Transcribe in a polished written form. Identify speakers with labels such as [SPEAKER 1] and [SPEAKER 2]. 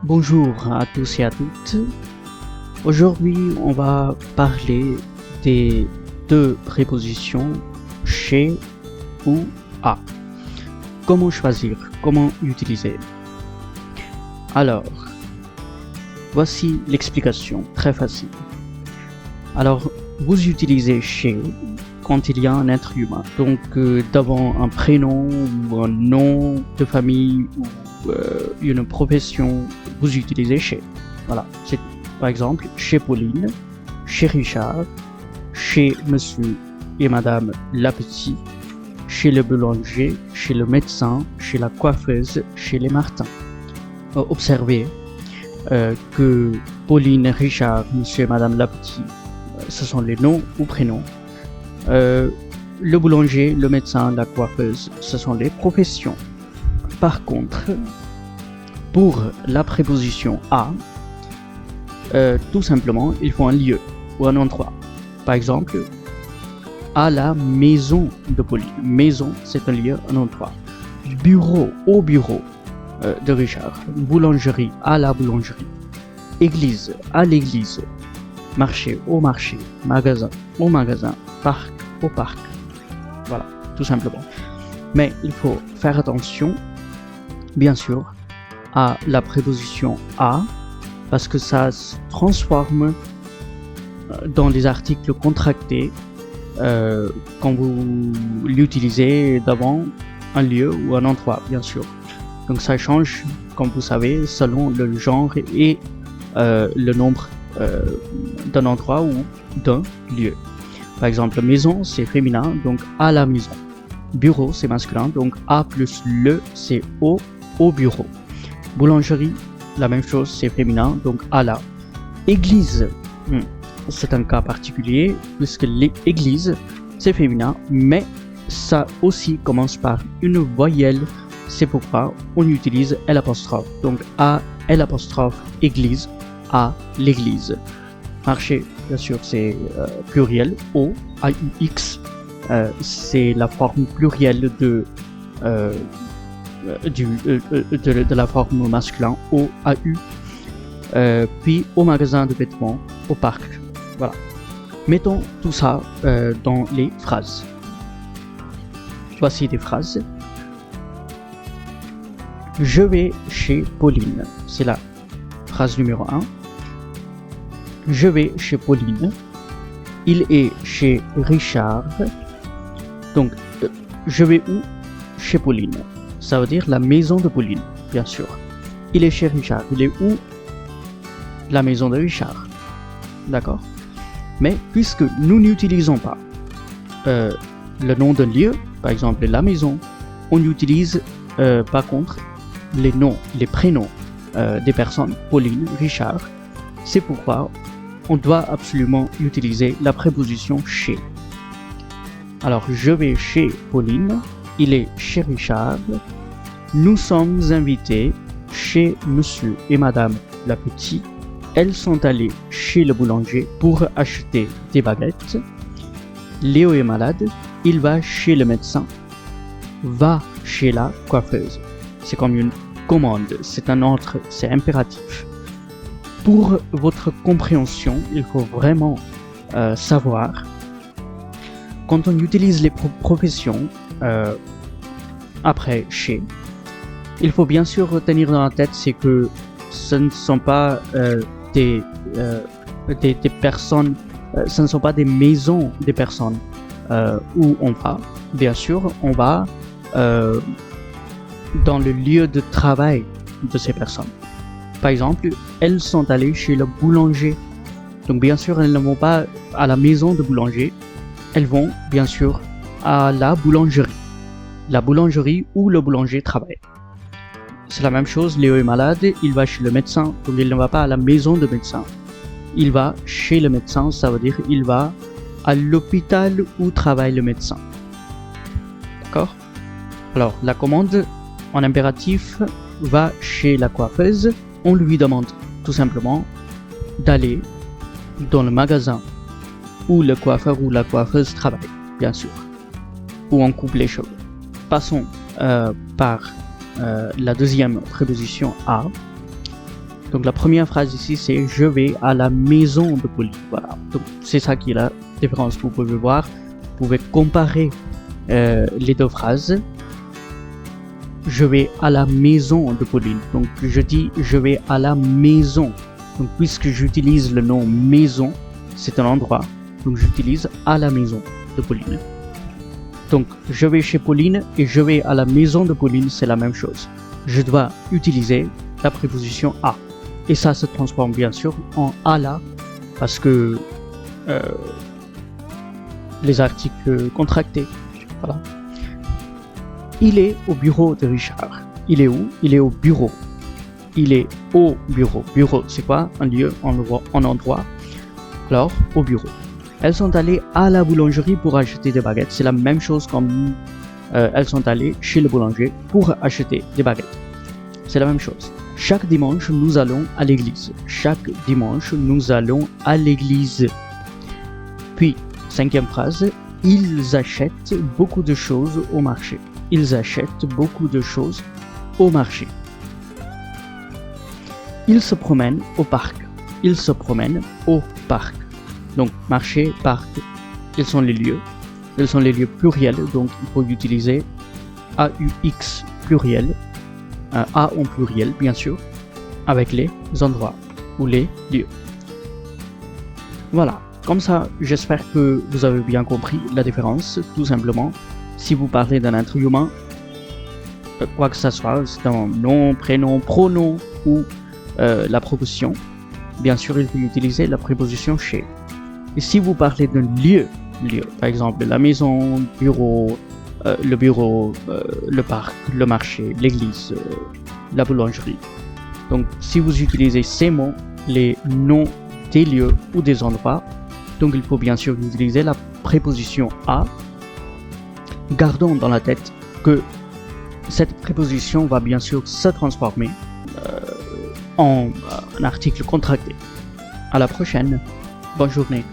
[SPEAKER 1] Bonjour à tous et à toutes. Aujourd'hui, on va parler des deux prépositions chez ou à. Comment choisir, comment utiliser. Alors, voici l'explication, très facile. Alors, vous utilisez chez quand il y a un être humain. Donc, devant un prénom ou un nom de famille ou une profession, vous utilisez chez. Voilà, c'est par exemple chez Pauline, chez Richard, chez monsieur et madame Lapetite, chez le boulanger, chez le médecin, chez la coiffeuse, chez les Martins. Observez que Pauline, Richard, monsieur et madame Lapetite, ce sont les noms ou prénoms. Le boulanger, le médecin, la coiffeuse, ce sont les professions. Par contre, pour la préposition à, tout simplement, il faut un lieu ou un endroit. Par exemple, à la maison de Pauline. Maison, c'est un lieu, un endroit. Bureau, au bureau de Richard. Boulangerie, à la boulangerie. Église, à l'église. Marché, au marché. Magasin, au magasin. Parc, au parc. Voilà, tout simplement. Mais il faut faire attention, bien sûr, à la préposition à, parce que ça se transforme dans les articles contractés quand vous l'utilisez devant un lieu ou un endroit, bien sûr. Donc ça change, comme vous savez, selon le genre et le nombre d'un endroit ou d'un lieu. Par exemple, maison, c'est féminin, donc à la maison. Bureau, c'est masculin, donc à plus le, c'est au bureau. Boulangerie, la même chose, c'est féminin, donc à la. Église, c'est un cas particulier, puisque l'église, c'est féminin, mais ça aussi commence par une voyelle, c'est pourquoi on utilise L'. Donc à L', église, à l'église. Marché, bien sûr, c'est pluriel, O, A-U-X, c'est la forme plurielle de la forme masculin, O, A-U, puis au magasin de vêtements, au parc. Voilà. Mettons tout ça dans les phrases. Voici des phrases. Je vais chez Pauline. C'est la phrase numéro 1. Je vais chez Pauline. Il est chez Richard. Donc, je vais où? Chez Pauline. Ça veut dire la maison de Pauline, bien sûr. Il est chez Richard. Il est où? La maison de Richard. D'accord? Mais puisque nous n'utilisons pas le nom d'un lieu, par exemple la maison, on utilise par contre les noms, les prénoms des personnes, Pauline, Richard. C'est pourquoi on doit absolument utiliser la préposition chez. Alors, je vais chez Pauline, il est chez Richard, nous sommes invités chez monsieur et madame Lapetite, elles sont allées chez le boulanger pour acheter des baguettes, Léo est malade, il va chez le médecin, va chez la coiffeuse. C'est comme une commande, c'est un ordre, c'est impératif. Pour votre compréhension, il faut vraiment savoir, quand on utilise les professions après chez, il faut bien sûr retenir dans la tête, c'est que ce ne sont pas des personnes, ce ne sont pas des maisons des personnes où on va. Bien sûr, on va dans le lieu de travail de ces personnes. Par exemple, elles sont allées chez le boulanger. Donc bien sûr, elles ne vont pas à la maison de boulanger. Elles vont bien sûr à la boulangerie. La boulangerie où le boulanger travaille. C'est la même chose, Léo est malade, il va chez le médecin. Donc il ne va pas à la maison de médecin. Il va chez le médecin, ça veut dire il va à l'hôpital où travaille le médecin. D'accord? Alors, la commande en impératif va chez la coiffeuse. On lui demande tout simplement d'aller dans le magasin où le coiffeur ou la coiffeuse travaille, bien sûr, où on coupe les cheveux. Passons par la deuxième préposition à. Donc la première phrase ici, c'est je vais à la maison de Pauline. Voilà, donc c'est ça qui est la différence. Vous pouvez voir, vous pouvez comparer les deux phrases. Je vais à la maison de Pauline. Donc je dis je vais à la maison. Donc puisque j'utilise le nom maison, c'est un endroit. Donc j'utilise à la maison de Pauline. Donc je vais chez Pauline et je vais à la maison de Pauline, c'est la même chose. Je dois utiliser la préposition à. Et ça se transforme bien sûr en à la parce que les articles contractés. Voilà. Il est au bureau de Richard. Il est où? Il est au bureau. Il est au bureau. Bureau, c'est quoi? Un lieu, un endroit. Alors, au bureau. Elles sont allées à la boulangerie pour acheter des baguettes. C'est la même chose comme elles sont allées chez le boulanger pour acheter des baguettes. C'est la même chose. Chaque dimanche, nous allons à l'église. Chaque dimanche, nous allons à l'église. Puis, cinquième phrase, ils achètent beaucoup de choses au marché. Ils achètent beaucoup de choses au marché. Ils se promènent au parc. Ils se promènent au parc. Donc, marché, parc, quels sont les lieux? Quels sont les lieux pluriels? Donc, il faut utiliser AUX pluriel, A en pluriel, bien sûr, avec les endroits ou les lieux. Voilà. Comme ça, j'espère que vous avez bien compris la différence, tout simplement. Si vous parlez d'un être humain, quoi que ce soit, c'est un nom, prénom, pronom ou la proposition, bien sûr, il faut utiliser la préposition chez. Et si vous parlez d'un lieu, par exemple la maison, le bureau, le parc, le marché, l'église, la boulangerie. Donc, si vous utilisez ces mots, les noms des lieux ou des endroits, donc il faut bien sûr utiliser la préposition à. Gardons dans la tête que cette préposition va bien sûr se transformer en un article contracté. À la prochaine. Bonne journée.